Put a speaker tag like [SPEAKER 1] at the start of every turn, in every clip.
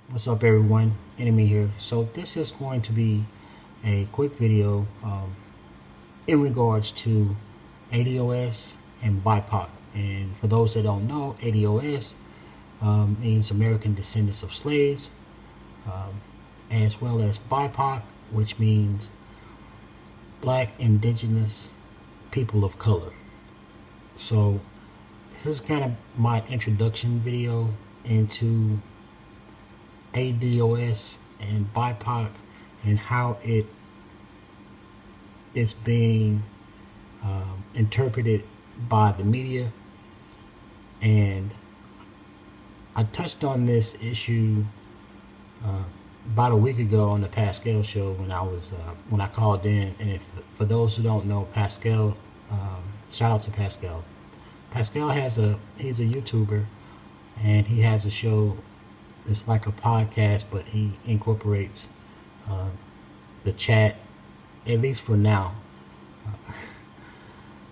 [SPEAKER 1] What's up, everyone? Enemy here. So this is going to be a quick video in regards to ADOS and BIPOC. And for those that don't know, ADOS means American Descendants of Slaves, as well as BIPOC, which means Black Indigenous People of Color. So this is kind of my introduction video into ADOS and BIPOC and how it is being interpreted by the media. And I touched on this issue about a week ago on the Pascal show when I called in. And if for those who don't know, Pascal, shout out to Pascal. Pascal he's a YouTuber, and he has a show. It's like a podcast, but he incorporates the chat, at least for now.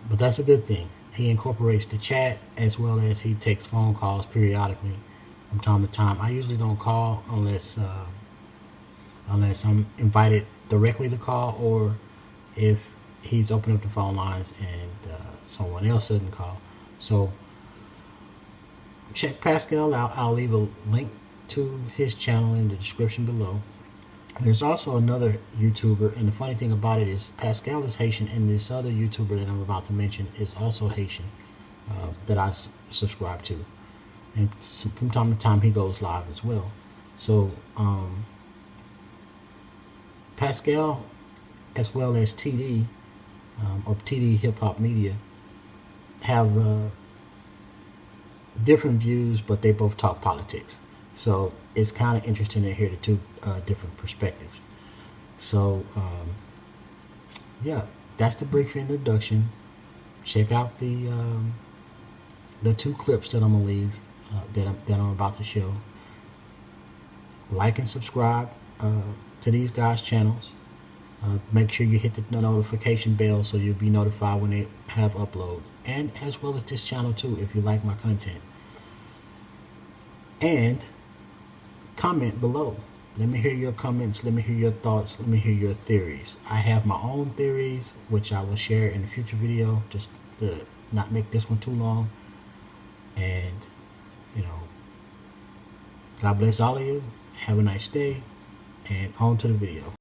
[SPEAKER 1] But that's a good thing. He incorporates the chat as well as he takes phone calls periodically from time to time. I usually don't call unless I'm invited directly to call, or if he's opened up the phone lines and someone else doesn't call. So check Pascal out. I'll leave a link to his channel in the description below. There's also another YouTuber, and the funny thing about it is Pascal is Haitian, and this other YouTuber that I'm about to mention is also Haitian, that I subscribe to, and from time to time he goes live as well. So Pascal, as well as TD, or TD Hip Hop Media, have different views, but they both talk politics. So it's kind of interesting to hear the two different perspectives. So yeah, that's the brief introduction. Check out the two clips that I'm gonna leave that I'm about to show. Like and subscribe to these guys' channels. Make sure you hit the notification bell so you'll be notified when they have uploads, and as well as this channel too if you like my content. And comment below. Let me hear your comments. Let me hear your thoughts. Let me hear your theories. I have my own theories, which I will share in a future video, just to not make this one too long. And, God bless all of you. Have a nice day. And on to the video.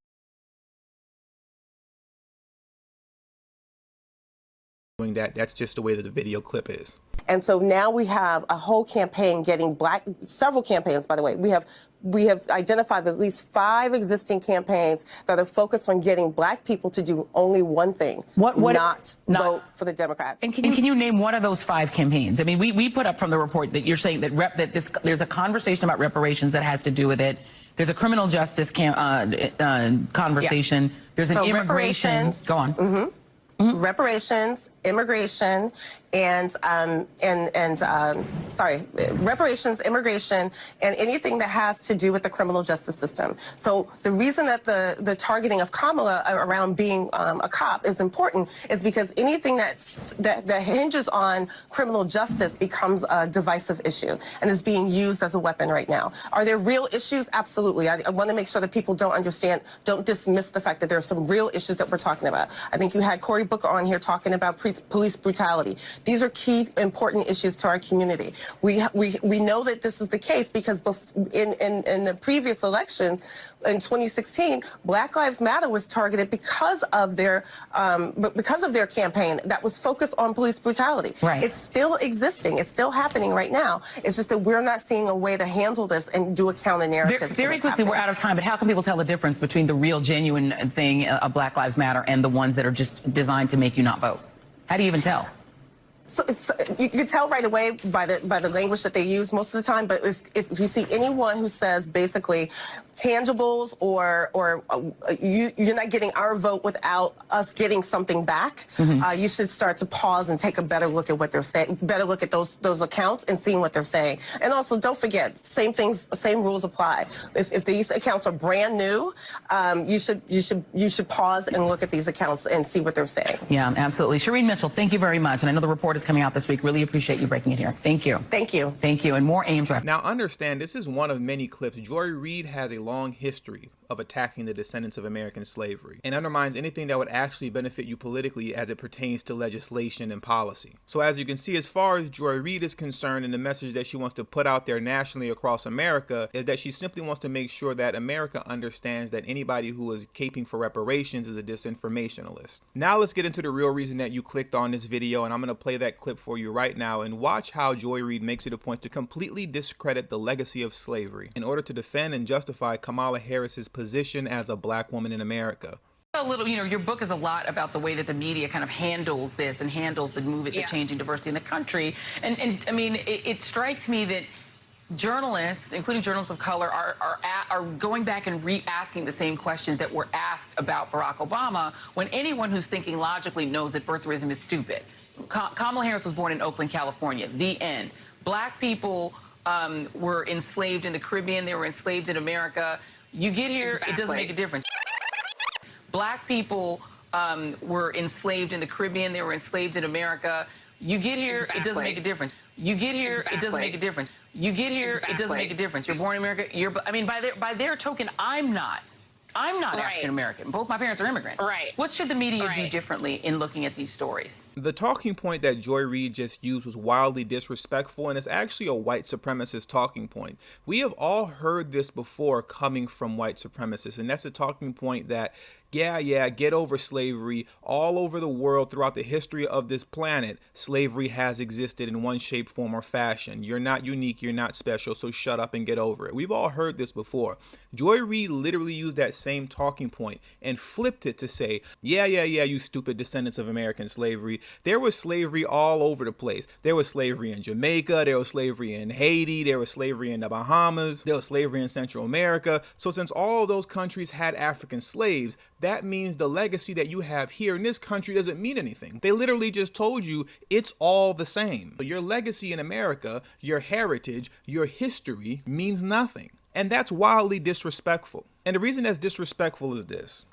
[SPEAKER 2] That's just the way that the video clip is.
[SPEAKER 3] And so now we have a whole campaign getting several campaigns, by the way. We have identified at least 5 existing campaigns that are focused on getting Black people to do only one thing, not vote for the Democrats.
[SPEAKER 4] And can you name one of those 5 campaigns? I mean, we put up from the report that you're saying that there's a conversation about reparations that has to do with it. There's a criminal justice conversation. Yes. There's an immigration. Go on. Mm-hmm. Mm-hmm.
[SPEAKER 3] Reparations, immigration, reparations, immigration, and anything that has to do with the criminal justice system. So the reason that the targeting of Kamala around being a cop is important is because anything that hinges on criminal justice becomes a divisive issue and is being used as a weapon right now. Are there real issues? Absolutely. I want to make sure that people don't dismiss the fact that there are some real issues that we're talking about. I think you had Cory Booker on here talking about police brutality. These are key, important issues to our community. We know that this is the case because in the previous election in 2016, Black Lives Matter was targeted because of their campaign that was focused on police brutality.
[SPEAKER 4] Right.
[SPEAKER 3] It's still existing. It's still happening right now. It's just that we're not seeing a way to handle this and do a counter narrative.
[SPEAKER 4] Very quickly, we're out of time, but how can people tell the difference between the real, genuine thing of Black Lives Matter and the ones that are just designed to make you not vote? How do you even tell?
[SPEAKER 3] So you can tell right away by the language that they use most of the time. But if you see anyone who says basically tangibles or you're not getting our vote without us getting something back, you should start to pause and take a better look at what they're saying, better look at those accounts and seeing what they're saying. And also, don't forget, same rules apply. If these accounts are brand new, you should pause and look at these accounts and see what they're saying.
[SPEAKER 4] Yeah, absolutely. Shireen Mitchell, thank you very much. And I know the report report is coming out this week. Really appreciate you breaking it here. Thank you.
[SPEAKER 3] Thank you.
[SPEAKER 4] Thank you. And more Ames references.
[SPEAKER 2] Now understand, this is one of many clips. Joy Reid has a long history of attacking the descendants of American slavery and undermines anything that would actually benefit you politically as it pertains to legislation and policy. So as you can see, as far as Joy Reid is concerned, and the message that she wants to put out there nationally across America is that she simply wants to make sure that America understands that anybody who is caping for reparations is a disinformationalist. Now let's get into the real reason that you clicked on this video, and I'm going to play that clip for you right now and watch how Joy Reid makes it a point to completely discredit the legacy of slavery in order to defend and justify Kamala Harris's position as a black woman in America.
[SPEAKER 4] A little, your book is a lot about the way that the media kind of handles this and handles the movement, the changing diversity in the country. And I mean, it strikes me that journalists, including journalists of color, are going back and re-asking the same questions that were asked about Barack Obama, when anyone who's thinking logically knows that birtherism is stupid. Kamala Harris was born in Oakland, California. The end. Black people were enslaved in the Caribbean. They were enslaved in America. You get here, it doesn't make a difference. Black people were enslaved in the Caribbean. They were enslaved in America. You get here, it doesn't make a difference. You get here, it doesn't make a difference. You get here, it doesn't make a difference. You're born in America. I mean, by their token, I'm not African American. Both my parents are immigrants.
[SPEAKER 5] Right.
[SPEAKER 4] What should the media do differently in looking at these stories?
[SPEAKER 2] The talking point that Joy Reid just used was wildly disrespectful, and it's actually a white supremacist talking point. We have all heard this before coming from white supremacists, and that's a talking point that, yeah, get over slavery. All over the world, throughout the history of this planet, slavery has existed in one shape, form, or fashion. You're not unique, you're not special, so shut up and get over it. We've all heard this before. Joy Reid literally used that same talking point and flipped it to say, yeah, you stupid descendants of American slavery. There was slavery all over the place. There was slavery in Jamaica, there was slavery in Haiti, there was slavery in the Bahamas, there was slavery in Central America. So since all of those countries had African slaves, that means the legacy that you have here in this country doesn't mean anything. They literally just told you it's all the same. Your legacy in America, your heritage, your history means nothing. And that's wildly disrespectful. And the reason that's disrespectful is this.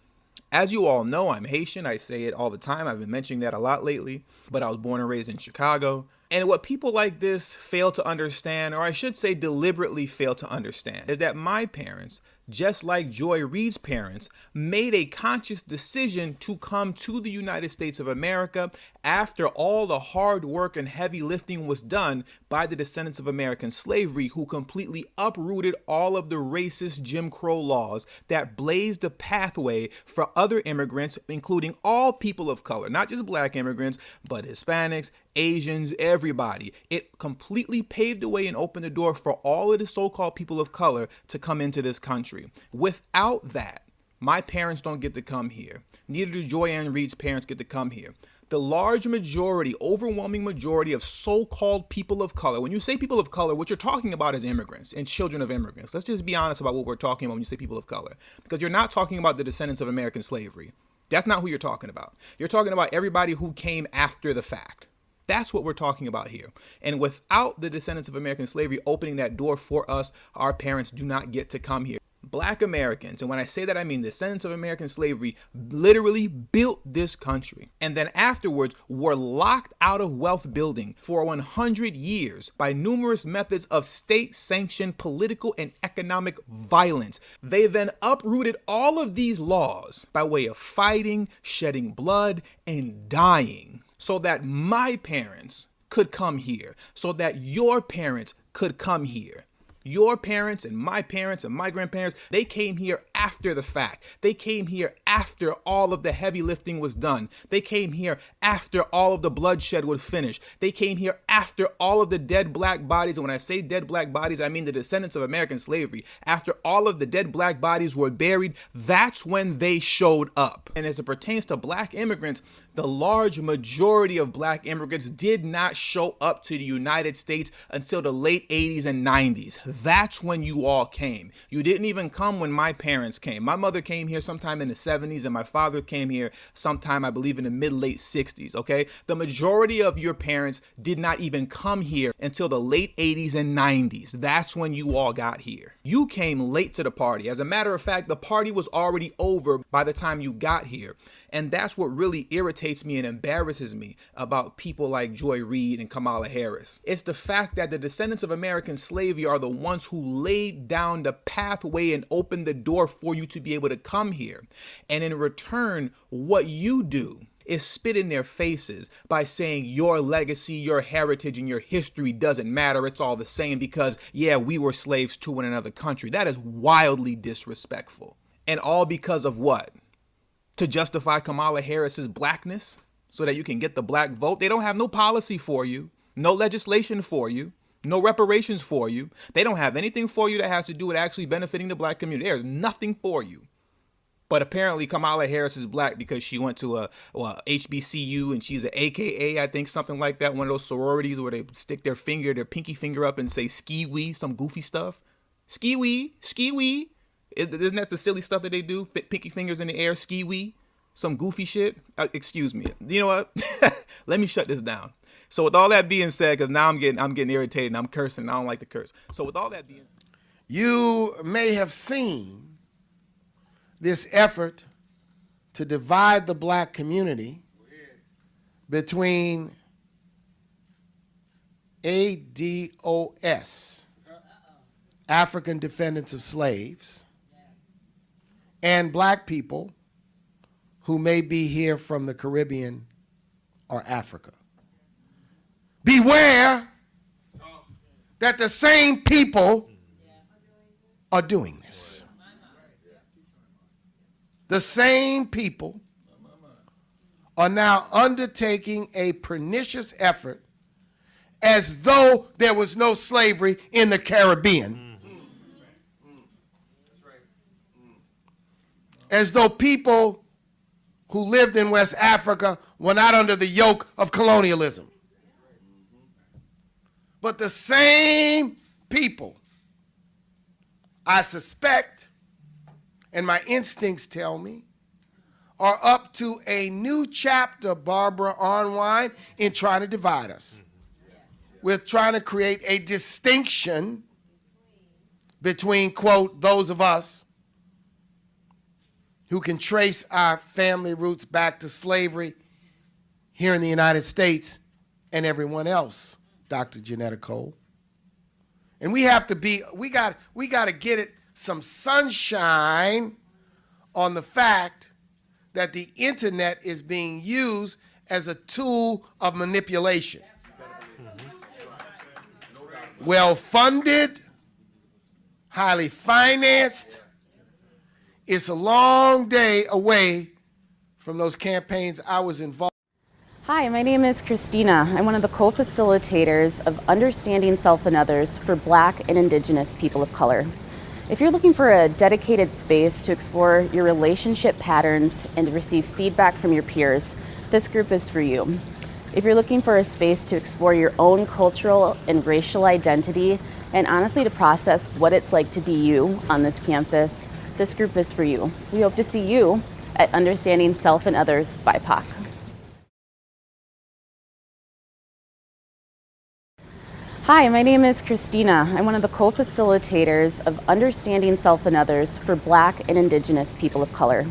[SPEAKER 2] As you all know, I'm Haitian. I say it all the time. I've been mentioning that a lot lately. But I was born and raised in Chicago. And what people like this fail to understand, or I should say deliberately fail to understand, is that my parents, just like Joy Reid's parents, made a conscious decision to come to the United States of America after all the hard work and heavy lifting was done by the descendants of American slavery, who completely uprooted all of the racist Jim Crow laws that blazed the pathway for other immigrants, including all people of color, not just black immigrants, but Hispanics, Asians, everybody. It completely paved the way and opened the door for all of the so-called people of color to come into this country. Without that, my parents don't get to come here. Neither do Joy Ann Reid's parents get to come here. The large majority, overwhelming majority of so-called people of color, when you say people of color, what you're talking about is immigrants and children of immigrants. Let's just be honest about what we're talking about when you say people of color, because you're not talking about the descendants of American slavery. That's not who you're talking about. You're talking about everybody who came after the fact. That's what we're talking about here. And without the descendants of American slavery opening that door for us, our parents do not get to come here. Black Americans, and when I say that, I mean the descendants of American slavery, literally built this country. And then afterwards were locked out of wealth building for 100 years by numerous methods of state-sanctioned political and economic violence. They then uprooted all of these laws by way of fighting, shedding blood, and dying, so that my parents could come here, so that your parents could come here. Your parents and my grandparents, they came here after the fact. They came here after all of the heavy lifting was done. They came here after all of the bloodshed was finished. They came here after all of the dead black bodies. And when I say dead black bodies, I mean the descendants of American slavery. After all of the dead black bodies were buried, that's when they showed up. And as it pertains to black immigrants, the large majority of black immigrants did not show up to the United States until the late 80s and 90s. That's when you all came. You didn't even come when my parents parents came. My mother came here sometime in the 70s and my father came here sometime, I believe, in the mid-late 60s, okay? The majority of your parents did not even come here until the late 80s and 90s. That's when you all got here. You came late to the party. As a matter of fact, the party was already over by the time you got here. And that's what really irritates me and embarrasses me about people like Joy Reid and Kamala Harris. It's the fact that the descendants of American slavery are the ones who laid down the pathway and opened the door for you to be able to come here. And in return, what you do is spit in their faces by saying your legacy, your heritage, and your history doesn't matter. It's all the same because, yeah, we were slaves too in another country. That is wildly disrespectful. And all because of what? To justify Kamala Harris's blackness so that you can get the black vote. They don't have no policy for you, no legislation for you, no reparations for you. They don't have anything for you that has to do with actually benefiting the black community. There's nothing for you. But apparently Kamala Harris is black because she went to a HBCU and she's an AKA, I think, something like that. One of those sororities where they stick their pinky finger up and say ski-wee, some goofy stuff. Ski-wee, ski-wee. Isn't that the silly stuff that they do? Pinky fingers in the air, ski-wee, some goofy shit. Excuse me. You know what? Let me shut this down. So with all that being said, because now I'm getting irritated and I'm cursing and I don't like to curse. So with all that being said,
[SPEAKER 5] you may have seen this effort to divide the black community between ADOS, African Descendants of Slaves, and black people who may be here from the Caribbean or Africa. Beware that the same people are doing this. The same people are now undertaking a pernicious effort as though there was no slavery in the Caribbean. As though people who lived in West Africa were not under the yoke of colonialism. But the same people, I suspect, and my instincts tell me, are up to a new chapter, Barbara Arnwine, in trying to divide us. We're trying to create a distinction between, quote, those of us who can trace our family roots back to slavery here in the United States and everyone else, Dr. Janetta Cole. And we have to be, we got to get it some sunshine on the fact that the internet is being used as a tool of manipulation. Well-funded, highly financed. It's a long day away from those campaigns I was involved.
[SPEAKER 6] Hi, my name is Christina. I'm one of the co-facilitators of Understanding Self and Others for Black and Indigenous people of color. If you're looking for a dedicated space to explore your relationship patterns and to receive feedback from your peers, this group is for you. If you're looking for a space to explore your own cultural and racial identity and honestly to process what it's like to be you on this campus, this group is for you. We hope to see you at Understanding Self and Others BIPOC. Hi, my name is Christina. I'm one of the co-facilitators of Understanding Self and Others for Black and Indigenous people of color.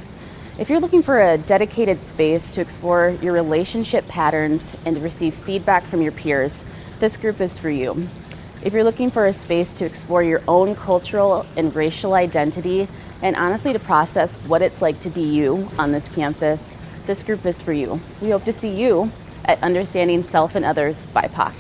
[SPEAKER 6] If you're looking for a dedicated space to explore your relationship patterns and to receive feedback from your peers, this group is for you. If you're looking for a space to explore your own cultural and racial identity and honestly to process what it's like to be you on this campus, this group is for you. We hope to see you at Understanding Self and Others BIPOC.